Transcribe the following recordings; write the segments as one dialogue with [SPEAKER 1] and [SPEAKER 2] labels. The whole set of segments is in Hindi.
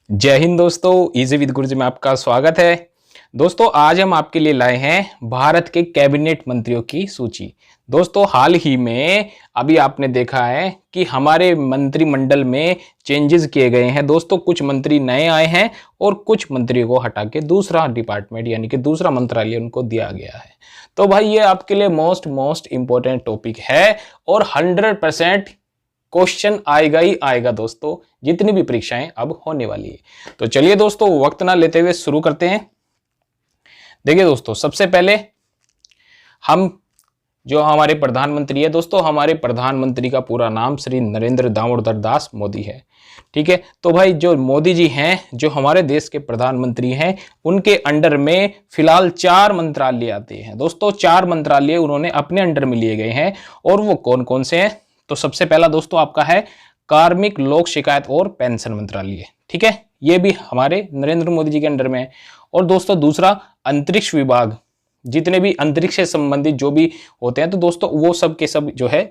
[SPEAKER 1] जय हिंद दोस्तों, इजी विद गुरुजी में आपका स्वागत है। दोस्तों आज हम आपके लिए लाए हैं भारत के कैबिनेट मंत्रियों की सूची। दोस्तों हाल ही में अभी आपने देखा है कि हमारे मंत्रिमंडल में चेंजेस किए गए हैं। दोस्तों कुछ मंत्री नए आए हैं और कुछ मंत्रियों को हटा के दूसरा डिपार्टमेंट यानी कि दूसरा मंत्रालय उनको दिया गया है। तो भाई ये आपके लिए मोस्ट इंपॉर्टेंट टॉपिक है और 100% क्वेश्चन आएगा ही आएगा दोस्तों, जितनी भी परीक्षाएं अब होने वाली है। तो चलिए दोस्तों वक्त ना लेते हुए शुरू करते हैं। देखिए दोस्तों सबसे पहले हम जो हमारे प्रधानमंत्री है, दोस्तों हमारे प्रधानमंत्री का पूरा नाम श्री नरेंद्र दामोदर दास मोदी है। ठीक है, तो भाई जो मोदी जी हैं, जो हमारे देश के प्रधानमंत्री हैं, उनके अंडर में फिलहाल 4 मंत्रालय आते हैं। दोस्तों 4 मंत्रालय उन्होंने अपने अंडर में लिए गए हैं और वो कौन कौन से हैं। तो सबसे पहला दोस्तों आपका है कार्मिक लोक शिकायत और पेंशन मंत्रालय। ठीक है, ये भी हमारे नरेंद्र मोदी जी के अंडर में है। और दोस्तों दूसरा अंतरिक्ष विभाग, जितने भी अंतरिक्ष से संबंधित जो भी होते हैं तो दोस्तों वो सब के सब जो है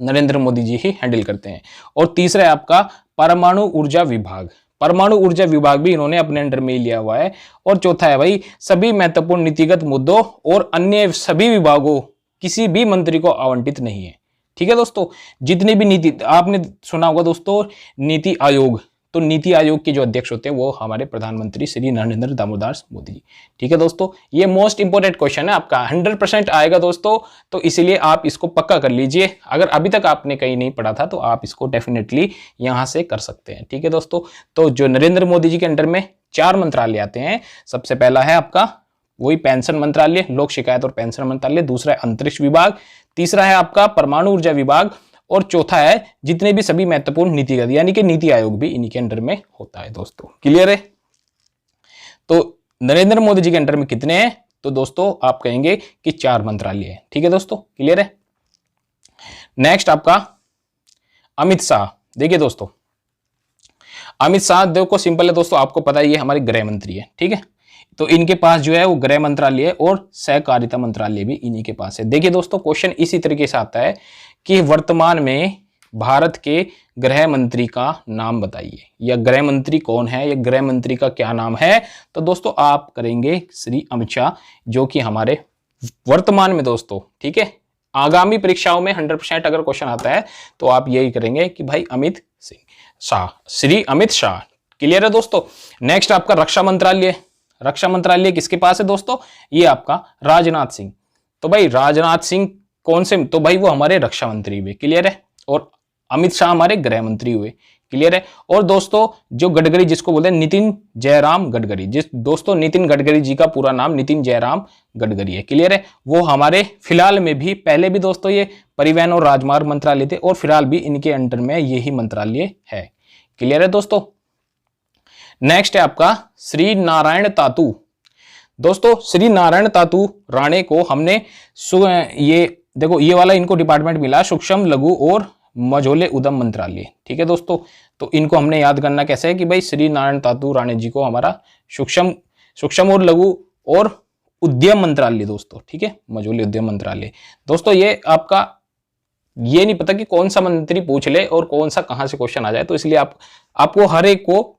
[SPEAKER 1] नरेंद्र मोदी जी ही हैंडल करते हैं। और तीसरा है आपका परमाणु ऊर्जा विभाग। परमाणु ऊर्जा विभाग भी इन्होंने अपने अंडर में ही लिया हुआ है। और चौथा है भाई सभी महत्वपूर्ण नीतिगत मुद्दों और अन्य सभी विभागों किसी भी मंत्री को आवंटित नहीं है। ठीक है दोस्तों, जितनी भी नीति आपने सुना होगा दोस्तों नीति आयोग, तो नीति आयोग के जो अध्यक्ष होते हैं वो हमारे प्रधानमंत्री श्री नरेंद्र दामोदर मोदी जी। ठीक है दोस्तों, ये मोस्ट इंपोर्टेंट क्वेश्चन है आपका, 100% आएगा दोस्तों, तो इसीलिए आप इसको पक्का कर लीजिए। अगर अभी तक आपने कहीं नहीं पढ़ा था तो आप इसको डेफिनेटली यहां से कर सकते हैं। ठीक है दोस्तों, तो जो नरेंद्र मोदी जी के अंडर में 4 मंत्रालय आते हैं, सबसे पहला है आपका वही पेंशन मंत्रालय, लोक शिकायत और पेंशन मंत्रालय, दूसरा है अंतरिक्ष विभाग, तीसरा है आपका परमाणु ऊर्जा विभाग और चौथा है जितने भी सभी महत्वपूर्ण नीतिगत यानी कि नीति आयोग भी इन्हीं के अंडर में होता है। दोस्तों क्लियर है? तो नरेंद्र मोदी जी के अंडर में कितने हैं? तो दोस्तों आप कहेंगे कि 4 मंत्रालय है। ठीक है दोस्तों, क्लियर है? नेक्स्ट आपका अमित शाह। देखिए दोस्तों अमित शाह देखो सिंपल है दोस्तों, आपको पता है ये हमारे गृह मंत्री है। ठीक है, तो इनके पास जो है वो गृह मंत्रालय और सहकारिता मंत्रालय भी इन्हीं के पास है। देखिए दोस्तों क्वेश्चन इसी तरीके से आता है कि वर्तमान में भारत के गृह मंत्री का नाम बताइए, या गृह मंत्री कौन है, या गृह मंत्री का क्या नाम है। तो दोस्तों आप करेंगे श्री अमित शाह, जो कि हमारे वर्तमान में दोस्तों, ठीक है, आगामी परीक्षाओं में 100% अगर क्वेश्चन आता है तो आप यही करेंगे कि भाई अमित सिंह शाह, श्री अमित शाह। क्लियर है दोस्तों? नेक्स्ट आपका रक्षा मंत्रालय। रक्षा मंत्रालय किसके पास है दोस्तों? ये आपका राजनाथ सिंह। तो भाई राजनाथ सिंह कौन से? तो भाई वो हमारे रक्षा मंत्री हुए। क्लियर है? और अमित शाह हमारे गृह मंत्री हुए। क्लियर है? और दोस्तों जो गडकरी जिसको बोलते हैं नितिन जयराम गडकरी, जिस दोस्तों नितिन गडकरी जी का पूरा नाम नितिन जयराम गडकरी है। क्लियर है? वो हमारे फिलहाल में भी, पहले भी दोस्तों ये परिवहन और राजमार्ग मंत्रालय थे और फिलहाल भी इनके अंडर में यही मंत्रालय है। क्लियर है दोस्तों? नेक्स्ट है आपका श्री नारायण तातू। दोस्तों श्री नारायण तातू राणे को हमने ये देखो ये वाला इनको डिपार्टमेंट मिला सूक्ष्म लघु और मझोले उद्यम मंत्रालय। ठीक है दोस्तों, तो इनको हमने याद करना कैसे है कि भाई श्री नारायण तातू राणे जी को हमारा सूक्ष्म और लघु और उद्यम मंत्रालय दोस्तों, ठीक है, मझोले उद्यम मंत्रालय। दोस्तों ये आपका ये नहीं पता कि कौन सा मंत्री पूछ ले और कौन सा कहां से क्वेश्चन आ जाए, तो इसलिए आपको हर एक को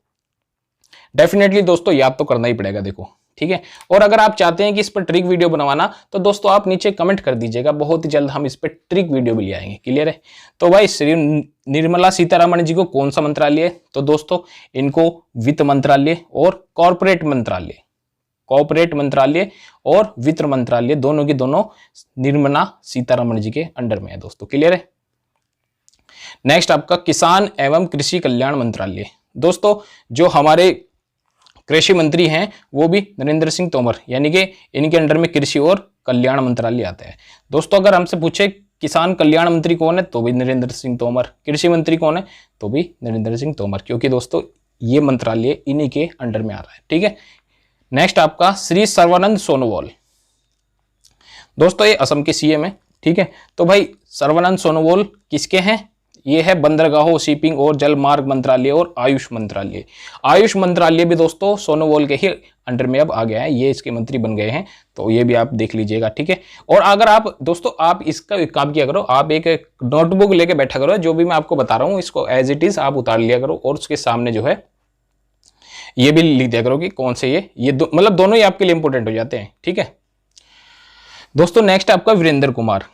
[SPEAKER 1] डेफिनेटली दोस्तों याद तो करना ही पड़ेगा। देखो ठीक है, और अगर आप चाहते हैं कि इस पर ट्रिक वीडियो बनवाना तो दोस्तों आप नीचे कमेंट कर दीजिएगा, बहुत ही जल्द हम इस पर ट्रिक वीडियो भी ले आएंगे। क्लियर है? तो भाई श्री निर्मला सीतारमण जी को कौन सा मंत्रालय है? तो दोस्तों इनको वित्त मंत्रालय और कॉर्पोरेट मंत्रालय और वित्त मंत्रालय दोनों की दोनों निर्मला सीतारमण जी के अंडर में है दोस्तों। क्लियर है? नेक्स्ट आपका किसान एवं कृषि कल्याण मंत्रालय। दोस्तों जो हमारे कृषि मंत्री हैं वो भी नरेंद्र सिंह तोमर, यानी कि इनके अंडर में कृषि और कल्याण मंत्रालय आता है। दोस्तों अगर हमसे पूछे किसान कल्याण मंत्री कौन है तो भी नरेंद्र सिंह तोमर, कृषि मंत्री कौन है तो भी नरेंद्र सिंह तोमर, क्योंकि दोस्तों ये मंत्रालय इन्हीं के अंडर में आ रहा है। ठीक है, नेक्स्ट आपका श्री सर्वानंद सोनोवाल। दोस्तों ये असम के सीएम है। ठीक है, तो भाई सर्वानंद सोनोवाल किसके हैं? ये है बंदरगाहों, शिपिंग और जल मार्ग मंत्रालय और आयुष मंत्रालय। आयुष मंत्रालय भी दोस्तों सोनोवाल के ही अंडर में अब आ गया है, ये इसके मंत्री बन गए हैं, तो ये भी आप देख लीजिएगा। ठीक है, और अगर आप दोस्तों आप इसका एक काम किया करो, आप एक नोटबुक लेके बैठा करो, जो भी मैं आपको बता रहा हूँ इसको एज इट इज आप उतार लिया करो और उसके सामने जो है ये भी लिख दिया करो कि कौन से ये मतलब दोनों ही आपके लिए इंपॉर्टेंट हो जाते हैं, ठीक है दोस्तों। नेक्स्ट आपका वीरेंद्र कुमार।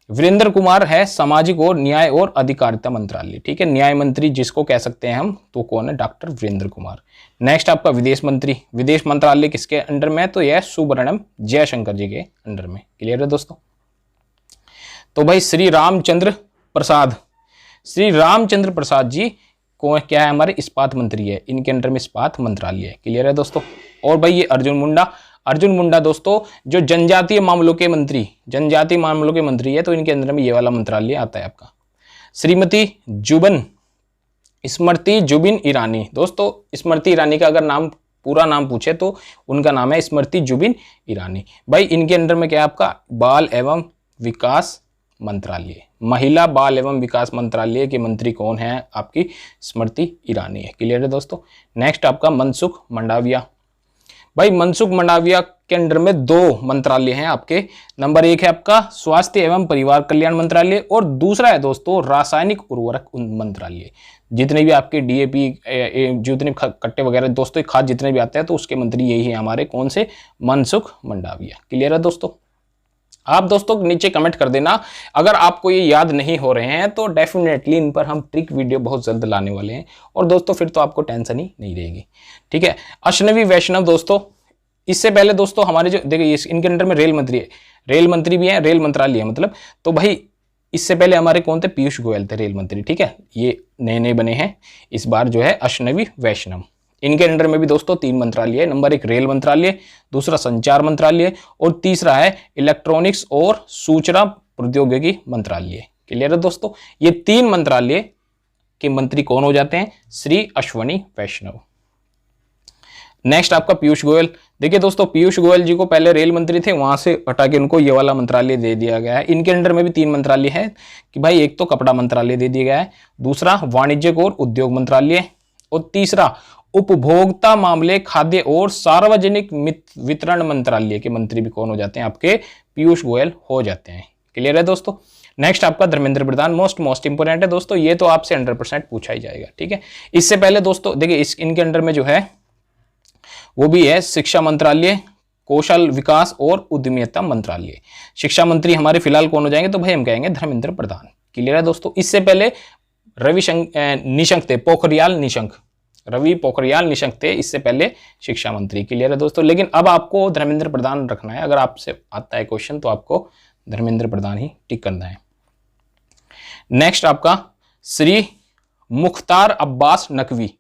[SPEAKER 1] वीरेंद्र कुमार है सामाजिक और न्याय और अधिकारिता मंत्रालय, ठीक है, न्याय मंत्री जिसको कह सकते हैं हम, तो कौन है, डॉक्टर वीरेंद्र कुमार। नेक्स्ट आपका विदेश मंत्री। विदेश मंत्रालय किसके अंडर में है, तो यह सुब्रमण्यम जयशंकर जी के अंडर में। क्लियर है दोस्तों। तो भाई श्री रामचंद्र प्रसाद, श्री रामचंद्र प्रसाद जी को क्या है, हमारे इस्पात मंत्री है, इनके अंडर में इस्पात मंत्रालय है। क्लियर है दोस्तों। और भाई ये अर्जुन मुंडा, अर्जुन मुंडा दोस्तों जो जनजातीय मामलों के मंत्री, जनजातीय मामलों के मंत्री है, तो इनके अंदर में ये वाला मंत्रालय आता है आपका। श्रीमती जुबन, स्मृति जुबिन ईरानी। दोस्तों स्मृति ईरानी का अगर नाम, पूरा नाम पूछे तो उनका नाम है स्मृति जुबिन ईरानी। भाई इनके अंडर में क्या है आपका, बाल एवं विकास मंत्रालय, महिला बाल एवं विकास मंत्रालय के मंत्री कौन है, आपकी स्मृति ईरानी है। क्लियर है दोस्तों। नेक्स्ट आपका मनसुख मंडाविया। भाई मनसुख मंडाविया के अंडर में दो मंत्रालय हैं आपके। नंबर एक है आपका स्वास्थ्य एवं परिवार कल्याण मंत्रालय और दूसरा है दोस्तों रासायनिक उर्वरक मंत्रालय। जितने भी आपके डीएपी, जितने कट्टे वगैरह दोस्तों खाद जितने भी आते हैं, तो उसके मंत्री यही है हमारे, कौन से, मनसुख मंडाविया। क्लियर है दोस्तों। आप दोस्तों नीचे कमेंट कर देना अगर आपको ये याद नहीं हो रहे हैं, तो डेफिनेटली इन पर हम ट्रिक वीडियो बहुत जल्द लाने वाले हैं, और दोस्तों फिर तो आपको टेंशन ही नहीं रहेगी, ठीक है। अश्विनी वैष्णव दोस्तों, इससे पहले दोस्तों हमारे जो देखिए इनके अंडर में रेल मंत्री है, रेल मंत्री भी है, रेल मंत्रालय है मतलब, तो भाई इससे पहले हमारे कौन थे, पीयूष गोयल थे रेल मंत्री, ठीक है। ये नए नए बने हैं इस बार जो है अश्विनी वैष्णव। इनके अंडर में भी दोस्तों तीन मंत्रालय है। नंबर एक रेल मंत्रालय, दूसरा संचार मंत्रालय और तीसरा है इलेक्ट्रॉनिक्स और सूचना प्रौद्योगिकी मंत्रालय। क्लियर है दोस्तों। ये तीन मंत्रालय के मंत्री कौन हो जाते हैं, श्री अश्विनी वैष्णव। नेक्स्ट आपका पीयूष गोयल। देखिए दोस्तों पीयूष गोयल जी को पहले रेल मंत्री थे, वहां से हटा के उनको ये वाला मंत्रालय दे दिया गया है। इनके अंडर में भी तीन मंत्रालय है कि भाई, एक तो कपड़ा मंत्रालय दे दिया गया है, दूसरा वाणिज्यिक और उद्योग मंत्रालय और तीसरा उपभोक्ता मामले, खाद्य और सार्वजनिक वितरण मंत्रालय के मंत्री भी कौन हो जाते हैं, आपके पीयूष गोयल हो जाते हैं। क्लियर है दोस्तों। नेक्स्ट आपका धर्मेंद्र प्रधान, मोस्ट इंपोर्टेंट है दोस्तों, ये तो आपसे 100% पूछा ही जाएगा, ठीक है। इससे पहले दोस्तों देखिए इनके अंडर में जो है वो भी है शिक्षा मंत्रालय, कौशल विकास और उद्यमिता मंत्रालय। शिक्षा मंत्री हमारे फिलहाल कौन हो जाएंगे, तो भाई हम कहेंगे धर्मेंद्र प्रधान। क्लियर है दोस्तों। इससे पहले निशंक थे, पोखरियाल निशंक, रवि पोखरियाल निशंक थे इससे पहले शिक्षा मंत्री। क्लियर है दोस्तों। लेकिन अब आपको धर्मेंद्र प्रधान रखना है, अगर आपसे आता है क्वेश्चन तो आपको धर्मेंद्र प्रधान ही टिक करना है। नेक्स्ट आपका श्री मुख्तार अब्बास नकवी।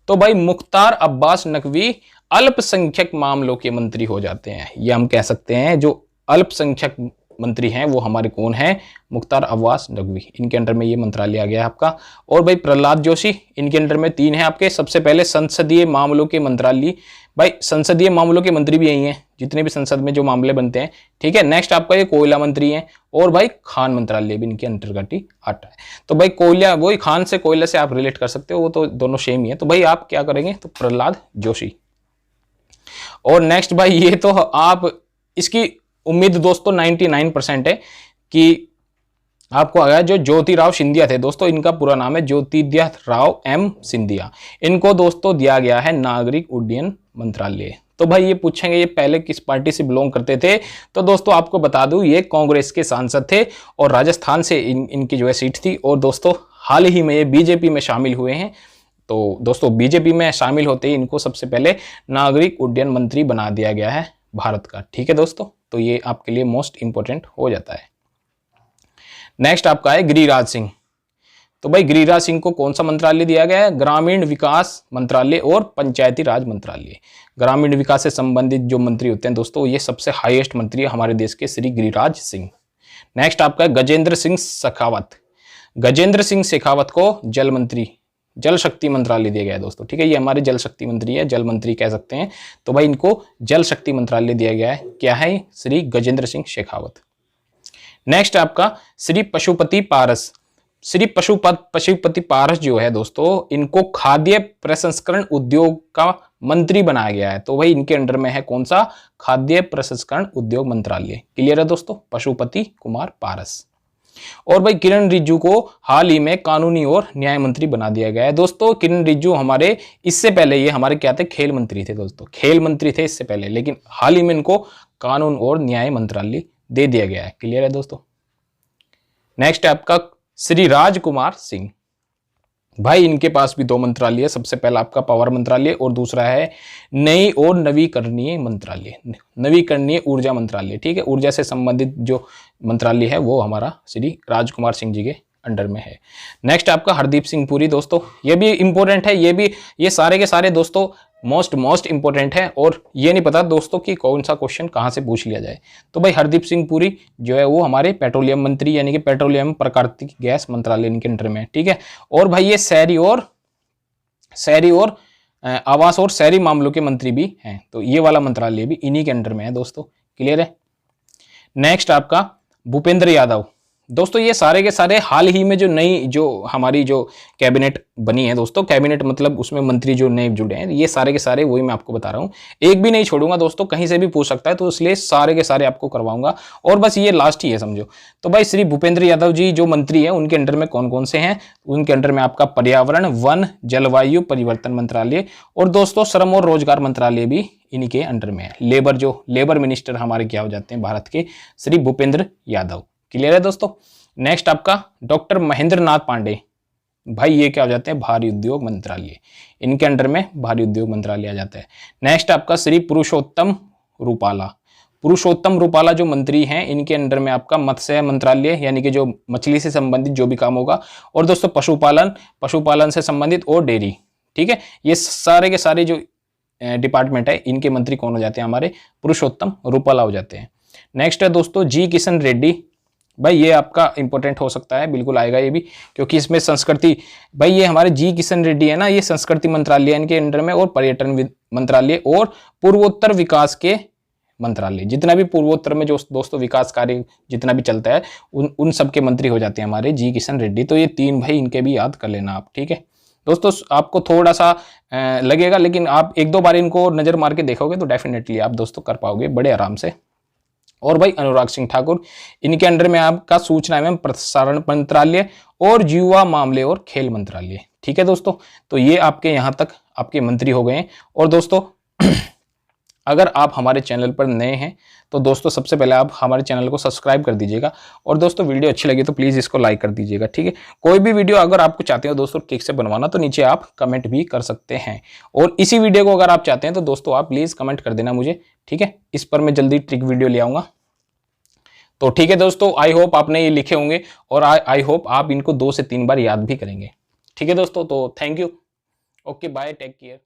[SPEAKER 1] तो भाई मुख्तार अब्बास नकवी अल्पसंख्यक मामलों के मंत्री हो जाते हैं, ये हम कह सकते हैं। जो अल्पसंख्यक मंत्री हैं वो हमारे कौन है, मुख्तार अब्बास नकवी। इनके अंडर में ये मंत्रालय आ गया आपका। और भाई प्रहलाद जोशी, इनके अंडर में तीन है आपके। सबसे पहले संसदीय मामलों के मंत्रालय, भाई संसदीय मामलों के मंत्री भी यही हैं, जितने भी संसद में जो मामले बनते हैं, ठीक है। नेक्स्ट आपका ये कोयला मंत्री हैं और भाई खान मंत्रालय भी इनके अंतर्गत ही आता है। तो भाई कोयला, वही खान से कोयला से आप रिलेट कर सकते हो, वो तो दोनों सेम ही है। तो भाई आप क्या करेंगे, तो प्रहलाद जोशी। और नेक्स्ट भाई ये तो आप इसकी उम्मीद दोस्तों 99% है कि आपको आ गया, जो ज्योतिराव सिंधिया थे दोस्तों, इनका पूरा नाम है ज्योतिराव एम सिंधिया। इनको दोस्तों दिया गया है नागरिक उड्डयन मंत्रालय। तो भाई ये पूछेंगे ये पहले किस पार्टी से बिलोंग करते थे, तो दोस्तों आपको बता दूं ये कांग्रेस के सांसद थे और राजस्थान से इनकी जो है सीट थी। और दोस्तों हाल ही में ये बीजेपी में शामिल हुए हैं। तो दोस्तों बीजेपी में शामिल होते ही इनको सबसे पहले नागरिक उड्डयन मंत्री बना दिया गया है भारत का, ठीक है दोस्तों। तो ये आपके लिए मोस्ट इंपोर्टेंट हो जाता है। नेक्स्ट आपका है गिरिराज सिंह। तो भाई गिरिराज सिंह को कौन सा मंत्रालय दिया गया है, ग्रामीण विकास मंत्रालय और पंचायती राज मंत्रालय। ग्रामीण विकास से संबंधित जो मंत्री होते हैं दोस्तों, ये सबसे हाईएस्ट मंत्री है हमारे देश के, श्री गिरिराज सिंह। नेक्स्ट आपका है गजेंद्र सिंह शेखावत। गजेंद्र सिंह शेखावत को जल मंत्री, जल शक्ति मंत्रालय दिया गया है दोस्तों, ठीक है। ये हमारे जल शक्ति मंत्री है, जल मंत्री कह सकते हैं। तो भाई इनको जल शक्ति मंत्रालय दिया गया है। क्या है, श्री गजेंद्र सिंह शेखावत। नेक्स्ट आपका श्री पशुपति पारस। श्री पशुपति पारस जो है दोस्तों, इनको खाद्य प्रसंस्करण उद्योग का मंत्री बनाया गया है। तो भाई इनके अंडर में है कौन सा, खाद्य प्रसंस्करण उद्योग मंत्रालय। क्लियर है दोस्तों, पशुपति कुमार पारस। और भाई किरण रिजिजू को हाल ही में कानूनी और न्याय मंत्री बना दिया गया है। दोस्तों किरण रिजिजू हमारे इससे पहले ये हमारे क्या थे, खेल मंत्री थे दोस्तों, खेल मंत्री थे इससे पहले, लेकिन हाल ही में इनको कानून और न्याय मंत्रालय दे दिया गया है। क्लियर है दोस्तों। नेक्स्ट है आपका श्री राजकुमार सिंह। भाई इनके पास भी दो मंत्रालय है, सबसे पहला आपका पावर मंत्रालय और दूसरा है नई और नवीकरणीय मंत्रालय, नवीकरणीय ऊर्जा मंत्रालय। ठीक है, ऊर्जा से संबंधित जो मंत्रालय है वो हमारा श्री राजकुमार सिंह जी के अंडर में है। नेक्स्ट आपका हरदीप सिंह पुरी। दोस्तों ये भी इंपॉर्टेंट है, ये सारे के सारे दोस्तों मोस्ट इंपॉर्टेंट है, और ये नहीं पता दोस्तों कि कौन सा क्वेश्चन कहां से पूछ लिया जाए। तो भाई हरदीप सिंह पुरी जो है वो हमारे पेट्रोलियम मंत्री यानी कि पेट्रोलियम प्राकृतिक गैस मंत्रालय इनके अंडर में है। ठीक है, और भाई ये शहरी और आवास और शहरी मामलों के मंत्री भी हैं, तो ये वाला मंत्रालय भी इन्हीं के अंडर में है दोस्तों। क्लियर है। नेक्स्ट आपका भूपेंद्र यादव। दोस्तों ये सारे के सारे हाल ही में जो हमारी जो कैबिनेट बनी है दोस्तों, कैबिनेट मतलब उसमें मंत्री जो नए जुड़े हैं, ये सारे के सारे वही मैं आपको बता रहा हूं, एक भी नहीं छोड़ूंगा दोस्तों, कहीं से भी पूछ सकता है, तो इसलिए सारे के सारे आपको करवाऊंगा, और बस ये लास्ट ही है समझो। तो भाई श्री भूपेंद्र यादव जी जो मंत्री है उनके अंडर में कौन कौन से हैं, उनके अंडर में आपका पर्यावरण, वन, जलवायु परिवर्तन मंत्रालय, और दोस्तों श्रम और रोजगार मंत्रालय भी इन्हीं के अंडर में है। लेबर मिनिस्टर हमारे क्या हो जाते हैं भारत के, श्री भूपेंद्र यादव। क्लियर है दोस्तों। नेक्स्ट आपका डॉक्टर महेंद्र नाथ पांडे। भाई ये क्या हो जाते हैं, भारी उद्योग मंत्रालय, इनके अंडर में भारी उद्योग मंत्रालय आ जाता है। नेक्स्ट आपका श्री पुरुषोत्तम रूपाला जो मंत्री हैं, इनके अंडर में आपका मत्स्य मंत्रालय यानी कि जो मछली से संबंधित जो भी काम होगा, और दोस्तों पशुपालन से संबंधित और डेयरी। ठीक है, ये सारे के सारे जो डिपार्टमेंट है इनके मंत्री कौन हो जाते हैं, हमारे पुरुषोत्तम रूपाला हो जाते हैं। नेक्स्ट है दोस्तों जी किशन रेड्डी। भाई ये आपका इंपॉर्टेंट हो सकता है, बिल्कुल आएगा ये भी, क्योंकि इसमें संस्कृति, भाई ये हमारे जी किशन रेड्डी है ना, ये संस्कृति मंत्रालय इनके अंडर में, और पर्यटन मंत्रालय और पूर्वोत्तर विकास के मंत्रालय, जितना भी पूर्वोत्तर में जो दोस्तों विकास कार्य जितना भी चलता है उन सब के मंत्री हो जाते हैं हमारे जी किशन रेड्डी। तो ये तीन भाई इनके भी याद कर लेना आप। ठीक है दोस्तों, आपको थोड़ा सा लगेगा, लेकिन आप एक दो बार इनको नजर मार के देखोगे तो डेफिनेटली आप दोस्तों कर पाओगे बड़े आराम से। और भाई अनुराग सिंह ठाकुर, इनके अंडर में आपका सूचना एवं प्रसारण मंत्रालय और युवा मामले और खेल मंत्रालय। ठीक है दोस्तों, तो ये आपके यहां तक आपके मंत्री हो गए हैं। और दोस्तों अगर आप हमारे चैनल पर नए हैं तो दोस्तों सबसे पहले आप हमारे चैनल को सब्सक्राइब कर दीजिएगा, और दोस्तों वीडियो अच्छी लगी तो प्लीज़ इसको लाइक कर दीजिएगा। ठीक है, कोई भी वीडियो अगर आपको चाहते हो दोस्तों ठीक से बनवाना तो नीचे आप कमेंट भी कर सकते हैं, और इसी वीडियो को अगर आप चाहते हैं तो दोस्तों आप प्लीज़ कमेंट कर देना मुझे। ठीक है, इस पर मैं जल्दी ट्रिक वीडियो ले आऊँगा। तो ठीक है दोस्तों, आई होप आपने ये लिखे होंगे, और आई होप आप इनको 2 से 3 बार याद भी करेंगे। ठीक है दोस्तों, तो thank you, okay bye, take care.